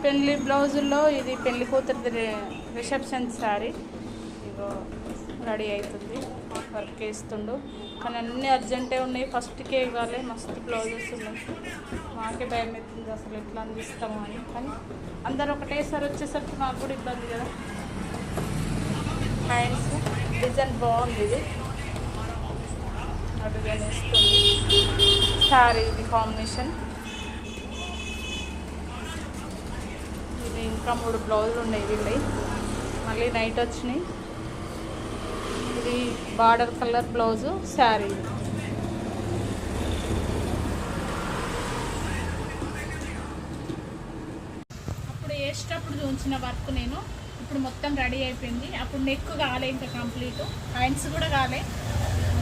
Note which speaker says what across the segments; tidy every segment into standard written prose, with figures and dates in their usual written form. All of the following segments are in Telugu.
Speaker 1: పెళ్లి బ్లౌజుల్లో ఇది పెళ్లి కూతురు రిసెప్షన్ శారీ ఇగో రెడీ అవుతుంది. వర్క్ వేస్తుండు కానీ అన్నీ అర్జెంటే ఉన్నాయి. ఫస్ట్కే ఇవ్వాలి. మస్తు బ్లౌజెస్ ఉన్నాయి. మాకే భయం అవుతుంది అసలు ఎట్లా అందిస్తాము అని. కానీ అందరు ఒకటేసారి వచ్చేసరికి మాకు కూడా ఇబ్బంది కదా. హ్యాండ్స్ డిజైన్ బాగుంది. ఇది డిజైన్ ఇస్తుంది. శారీ ఇది కాంబినేషన్. ఇది ఇంకా 3 బ్లౌజులు ఉన్నాయి వీళ్ళవి. మళ్ళీ నైట్ వచ్చినాయి. ఇది బార్డర్ కలర్ బ్లౌజు శారీ. అప్పుడు వేసేటప్పుడు చూసిన వర్క్ నేను ఇప్పుడు మొత్తం రెడీ అయిపోయింది. అప్పుడు నెక్ కాలే, ఇంకా కంప్లీట్. హ్యాండ్స్ కూడా కాలే.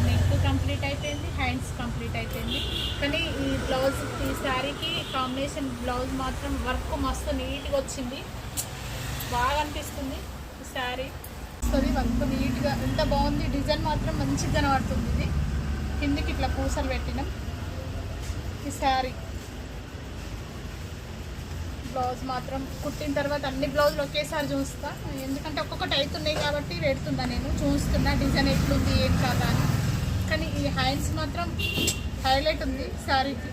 Speaker 1: నెక్ కంప్లీట్ అయిపోయింది, హ్యాండ్స్ కంప్లీట్ అయిపోయింది. కానీ ఈ బ్లౌజ్, ఈ శారీకి కాంబినేషన్ బ్లౌజ్ మాత్రం వర్క్ మస్తు నీట్గా వచ్చింది. బాగా అనిపిస్తుంది ఈ శారీ. వస్తుంది వర్క్ నీట్గా, ఎంత బాగుంది. డిజైన్ మాత్రం మంచిగా కనబడుతుంది. ఇది కిందికి ఇట్లా పూసలు పెట్టినాం. ఈ శారీ బ్లౌజ్ మాత్రం కుట్టిన తర్వాత అన్ని బ్లౌజులు ఒకేసారి చూస్తా, ఎందుకంటే ఒక్కొక్కటి అవుతున్నాయి కాబట్టి పెడుతున్నా. నేను చూస్తున్నా డిజైన్ ఎట్లుంది ఏం కాదా అని. కానీ ఈ హ్యాండ్స్ మాత్రం హైలైట్ ఉంది శారీకి.